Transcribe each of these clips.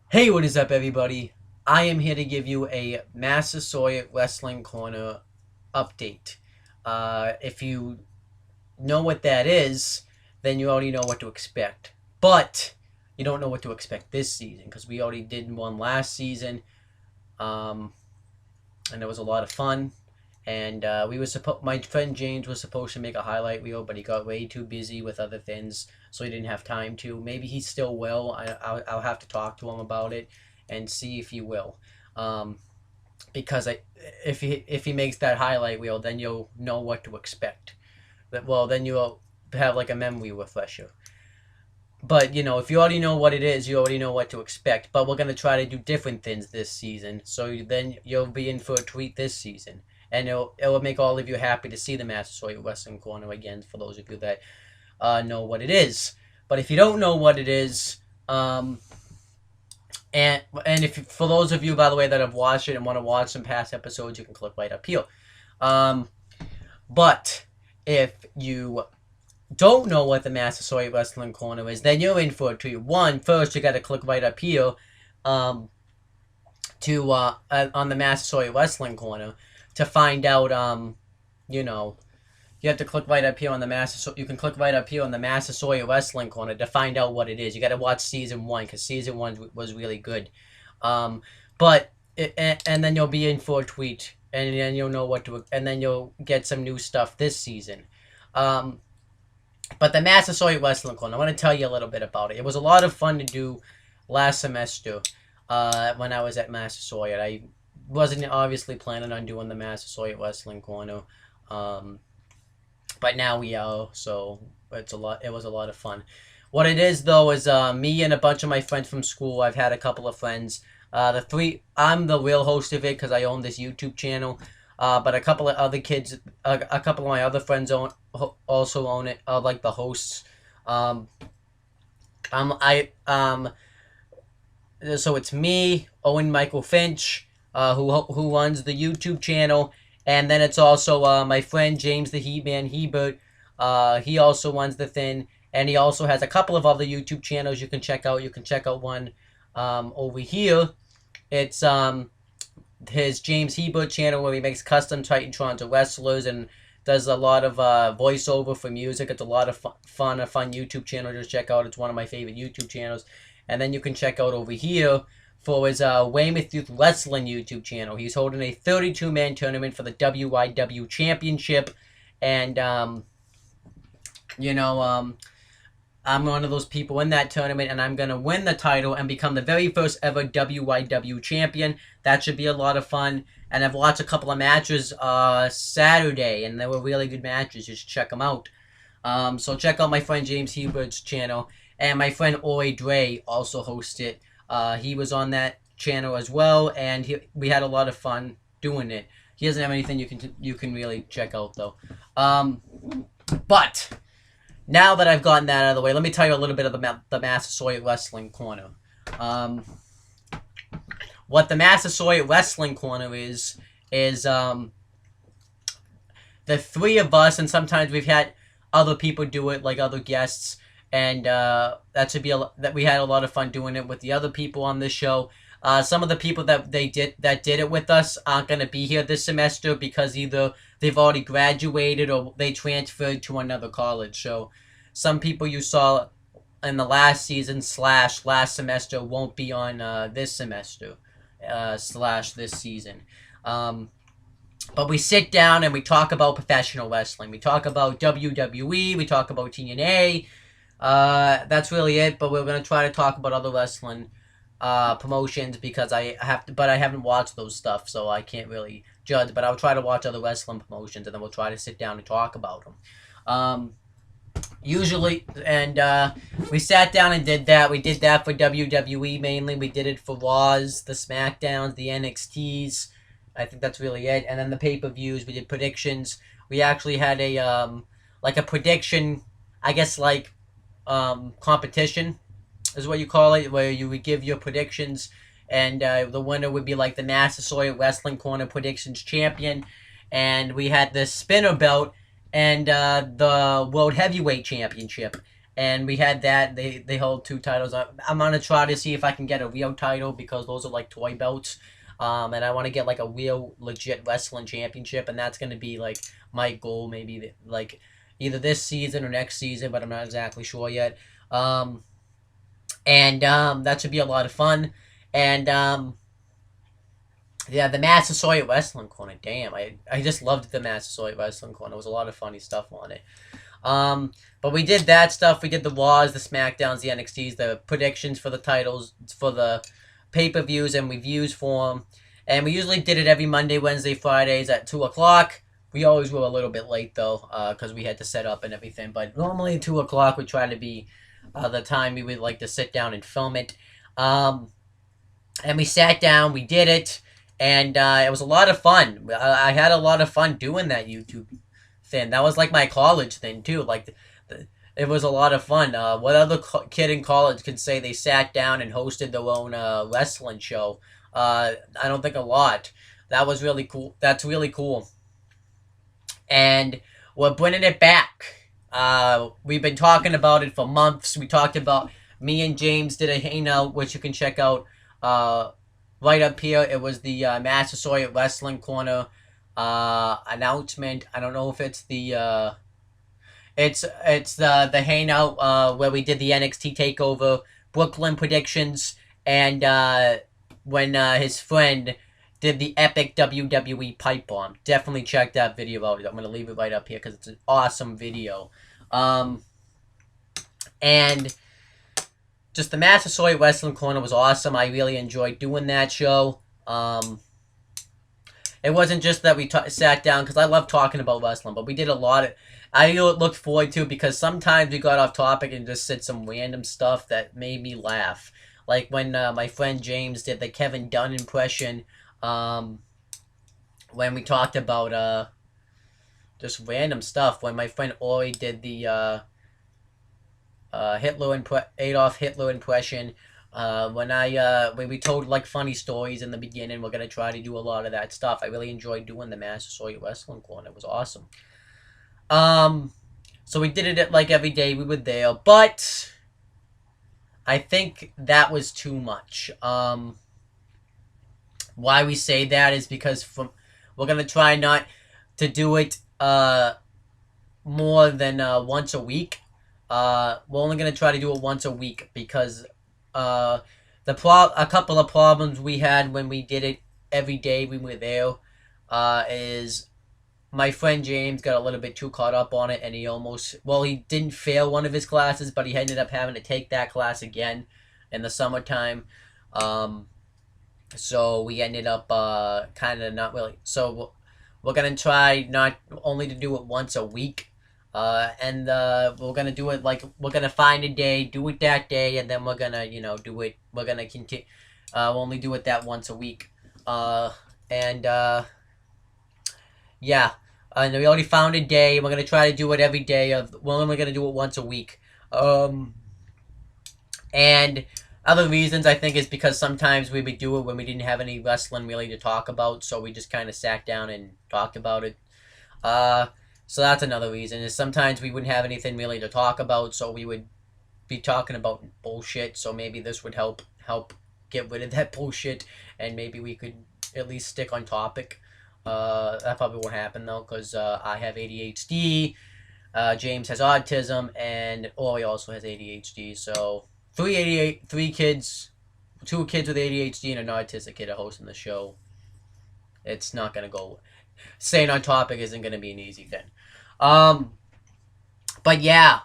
Hey, what is up, everybody? I am here to give you a Massasoit Wrestling Corner update. If you know what that is, then you already know what to expect. But you don't know what to expect this season because we already did one last season, um, and it was a lot of fun. And we were supposed, my friend James was supposed to make a highlight reel, but he got way too busy with other things, so he didn't have time to. Maybe he still will. I'll have to talk to him about it and see if he will. Um, because if he makes that highlight reel, then you'll know what to expect. Then you'll have like a memory refresher. But if you already know what it is, you already know what to expect. But we're gonna try to do different things this season, so then you'll be in for a treat this season, and it'll make all of you happy to see the Massasoit Wrestling Corner again. For those of you that know what it is, but if you don't know what it is, and if for those of you, by the way, that have watched it and want to watch some past episodes, you can click right up here. Um, but if you don't know what the Massasoit Wrestling Corner is, then you're in for a treat. First, you got to click right up here um, to on the Massasoit Wrestling Corner to find out. You know, you have to click right up here on the Massasoit. You can click right up here on the Massasoit Wrestling Corner to find out what it is. You got to watch season one because season one was really good. Um, but and then you'll be in for a tweet, and then you'll know what to, and then you'll get some new stuff this season. Um, but the Massasoit Wrestling Corner, I want to tell you a little bit about it. It was a lot of fun to do last semester when I was at Massasoit. I wasn't obviously planning on doing the Massasoit Wrestling Corner, um, but now we are. So it's a lot. It was a lot of fun. What it is though is me and a bunch of my friends from school. I've had a couple of friends. The three. I'm the real host of it because I own this YouTube channel. But a couple of other kids, a couple of my other friends also own it. Like the hosts. Um, I So it's me, Owen Michael Finch, who runs the YouTube channel, and then it's also my friend James the Heat Man Hebert. He also runs the thing, and he also has a couple of other YouTube channels you can check out. You can check out one over here. It's his James Hebert channel where he makes custom Titantrons of wrestlers and does a lot of voiceover for music. It's a lot of fun YouTube channel to check out. It's one of my favorite YouTube channels. And then you can check out over here for his Weymouth Youth Wrestling YouTube channel. He's holding a 32-man tournament for the WYW Championship. And, you know, I'm one of those people in that tournament, and I'm going to win the title and become the very first ever WYW champion. That should be a lot of fun. And I've watched a couple of matches Saturday, and they were really good matches. You should check them out. So check out my friend James Hebert's channel. And my friend Ori Dre also hosts it. He was on that channel as well, and we had a lot of fun doing it. He doesn't have anything you can really check out, though. But now that I've gotten that out of the way, let me tell you a little bit of the Massasoit Wrestling Corner. What the Massasoit Wrestling Corner is the three of us, and sometimes we've had other people do it, like other guests, and that we had a lot of fun doing it with the other people on this show. Some of the people that did it with us aren't going to be here this semester because either they've already graduated or they transferred to another college. So some people you saw in the last season / last semester won't be on this semester / this season. But we sit down and we talk about professional wrestling. We talk about WWE. We talk about TNA. That's really it. But we're gonna try to talk about other wrestling promotions because I haven't watched those stuff, so I can't really judge. But I'll try to watch other wrestling promotions, and then we'll try to sit down and talk about them. Usually, and we sat down and did that. We did that for WWE mainly. We did it for Raws, the SmackDowns, the NXTs. I think that's really it. And then the pay-per-views, we did predictions. We actually had a like a prediction, I guess competition is what you call it, where you would give your predictions, and the winner would be like the Massasoit Wrestling Corner Predictions Champion. And we had the spinner belt and the World Heavyweight Championship. and we had that. They hold 2 titles. I'm gonna try to see if I can get a real title because those are like toy belts. And I want to get like a real legit wrestling championship, and that's gonna be like my goal, maybe like either this season or next season, but I'm not exactly sure yet. And that should be a lot of fun. And yeah, the Massasoit Wrestling Corner. Damn, I just loved the Massasoit Wrestling Corner. There was a lot of funny stuff on it. But we did that stuff. We did the Raws, the SmackDowns, the NXTs, the predictions for the titles, for the pay-per-views and reviews for them. And we usually did it every Monday, Wednesday, Fridays at 2 o'clock. We always were a little bit late, though, because we had to set up and everything. But normally 2 o'clock would try to be the time we would like to sit down and film it. And we sat down, we did it, and it was a lot of fun. I had a lot of fun doing that YouTube thing. That was like my college thing, too. Like, it was a lot of fun. What other kid in college could say they sat down and hosted their own wrestling show? I don't think a lot. That was really cool. That's really cool. And we're bringing it back. We've been talking about it for months. We talked about, me and James did a hangout, which you can check out right up here. It was the Massasoit Wrestling Corner announcement. I don't know if it's the it's the hangout where we did the NXT Takeover Brooklyn predictions, and when his friend did the epic WWE pipe bomb. Definitely check that video out. I'm gonna leave it right up here because it's an awesome video. And just the Massasoit Wrestling Corner was awesome. I really enjoyed doing that show. It wasn't just that we sat down, because I love talking about wrestling, but we did a lot of... I looked forward to it because sometimes we got off topic and just said some random stuff that made me laugh. Like when my friend James did the Kevin Dunn impression, when we talked about just random stuff. When my friend Ori did the Adolf Hitler impression. When we told like funny stories in the beginning, we're gonna try to do a lot of that stuff. I really enjoyed doing the Massasoit Wrestling Corner. It was awesome. So we did it like every day we were there, but I think that was too much. Why we say that is because we're gonna try not to do it more than once a week. We're only gonna try to do it once a week because a couple of problems we had when we did it every day we were there is my friend James got a little bit too caught up on it, and he didn't fail one of his classes, but he ended up having to take that class again in the summertime. So we ended up kind of not really. So we're going to try not only to do it once a week, and we're going to do it like, we're going to find a day, do it that day, and then we're going to, do it, we're going to continue, only do it that once a week. Yeah. And we already found a day. We're going to try to do it every day. We're only going to do it once a week. And other reasons, I think, is because sometimes we would do it when we didn't have any wrestling really to talk about. So we just kind of sat down and talked about it. So that's another reason. Is sometimes we wouldn't have anything really to talk about. So we would be talking about bullshit. So maybe this would help get rid of that bullshit. And maybe we could at least stick on topic. That probably won't happen though, because I have ADHD, James has autism, and Ori also has ADHD. So 2 kids with ADHD and an autistic kid are hosting the show. It's not gonna go. Staying on topic isn't gonna be an easy thing. But yeah,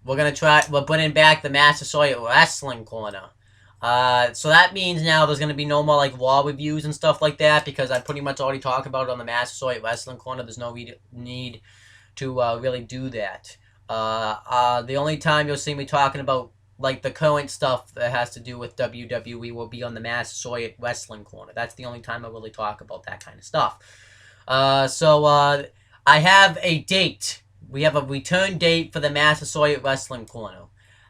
we're bringing back the Massasoit Wrestling Corner. So that means now there's going to be no more like Raw reviews and stuff like that, because I pretty much already talked about it on the Massasoit Wrestling Corner. There's no need to really do that. The only time you'll see me talking about like the current stuff that has to do with WWE will be on the Massasoit Wrestling Corner. That's the only time I really talk about that kind of stuff. So I have a date. We have a return date for the Massasoit Wrestling Corner.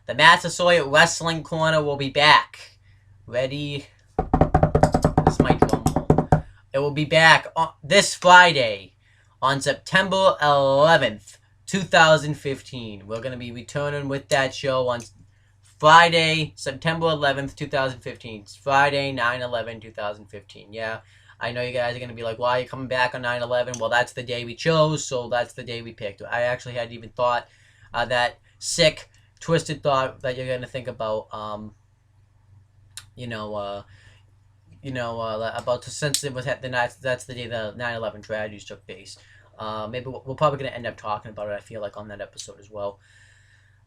The Massasoit Wrestling Corner will be back. Ready? This is my drum roll. It will be back this Friday on September 11th, 2015. We're going to be returning with that show on Friday, September 11th, 2015. It's Friday, 9/11/2015. Yeah, I know you guys are going to be like, why are you coming back on 9/11? Well, that's the day we chose, so that's the day we picked. I actually hadn't even thought that sick, twisted thought that you're going to think about, you know, about since it was the night, that's the day the 9/11 tragedies took place. Maybe we're probably going to end up talking about it, I feel like, on that episode as well.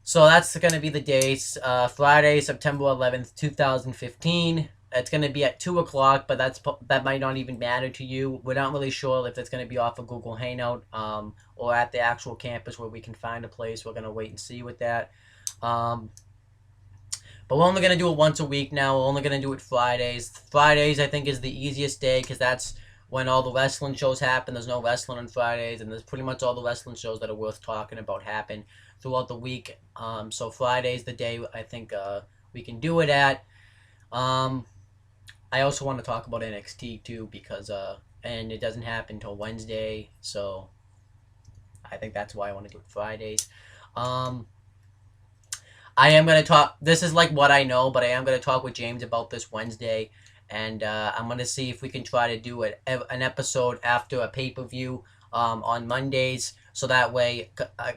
So that's going to be the dates. Friday, September 11th, 2015. It's going to be at 2 o'clock, but that might not even matter to you. We're not really sure if it's going to be off of Google Hangout or at the actual campus where we can find a place. We're going to wait and see with that. But we're only going to do it once a week now. We're only going to do it Fridays. Fridays, I think, is the easiest day because that's when all the wrestling shows happen. There's no wrestling on Fridays, and there's pretty much all the wrestling shows that are worth talking about happen throughout the week. So Friday's the day I think we can do it at. I also want to talk about NXT too because and it doesn't happen until Wednesday, so I think that's why I want to do it Fridays. I am going to talk, this is like what I know, but I am going to talk with James about this Wednesday, and I'm going to see if we can try to do an episode after a pay-per-view on Mondays, so that way,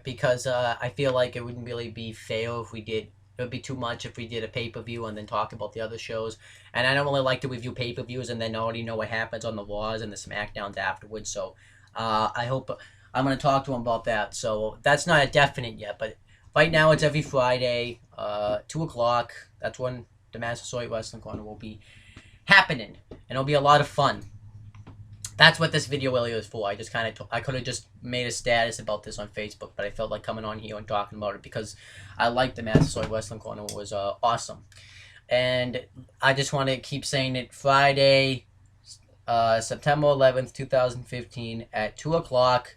because I feel like it wouldn't really be fair if we did, it would be too much if we did a pay-per-view and then talk about the other shows, and I don't really like to review pay-per-views and then already know what happens on the Raws and the SmackDowns afterwards, so I hope, I'm going to talk to him about that, so that's not a definite yet, but right now, it's every Friday, 2 o'clock. That's when the Massasoit Wrestling Corner will be happening, and it'll be a lot of fun. That's what this video really is for. I just kind of, I could have just made a status about this on Facebook, but I felt like coming on here and talking about it because I like the Massasoit Wrestling Corner. It was awesome, and I just want to keep saying it. Friday, September 11th, 2015, at 2 o'clock.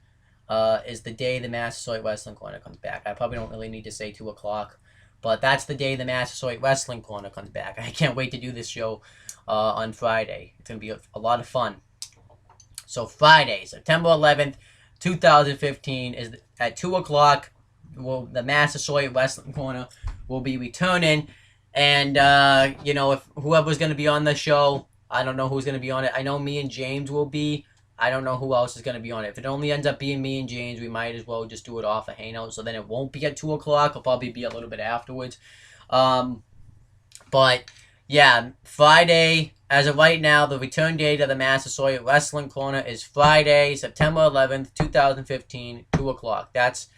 Is the day the Massasoit Wrestling Corner comes back. I probably don't really need to say 2 o'clock, but that's the day the Massasoit Wrestling Corner comes back. I can't wait to do this show on Friday. It's going to be a lot of fun. So Friday, September 11th, 2015 is at 2 o'clock. The Massasoit Wrestling Corner will be returning, and if whoever's going to be on the show, I don't know who's going to be on it. I know me and James will be. I don't know who else is going to be on it. If it only ends up being me and James, we might as well just do it off a Hangout. So then it won't be at 2 o'clock. It'll probably be a little bit afterwards. But, yeah, Friday, as of right now, the return date of the Massasoit Wrestling Corner is Friday, September 11th, 2015, 2 o'clock. That's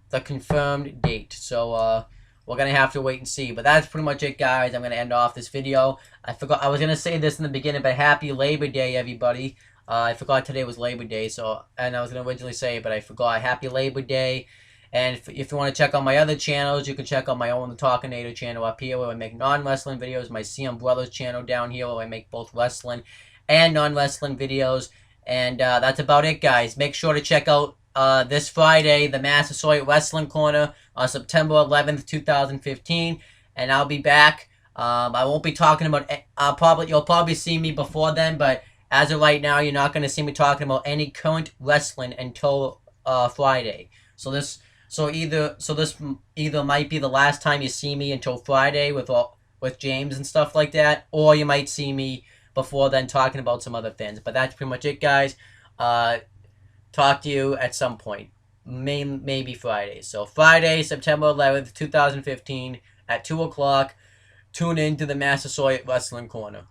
the confirmed date. So, we're going to have to wait and see. But that's pretty much it, guys. I'm going to end off this video. I forgot, I was going to say this in the beginning, but happy Labor Day, everybody. I forgot today was Labor Day, and I was going to originally say it, but I forgot. Happy Labor Day. And if you want to check out my other channels, you can check out my Owen the Talkinator channel up here where I make non-wrestling videos, my CM Brothers channel down here where I make both wrestling and non-wrestling videos. And that's about it, guys. Make sure to check out this Friday, the Massasoit Wrestling Corner on September 11th, 2015. And I'll be back. I won't be talking about, you'll probably see me before then, but as of right now, you're not going to see me talking about any current wrestling until Friday. So this either might be the last time you see me until Friday with James and stuff like that, or you might see me before then talking about some other things. But that's pretty much it, guys. Talk to you at some point, maybe Friday. So Friday, September 11th, 2015, at 2 o'clock. Tune in to the Massasoit Wrestling Corner.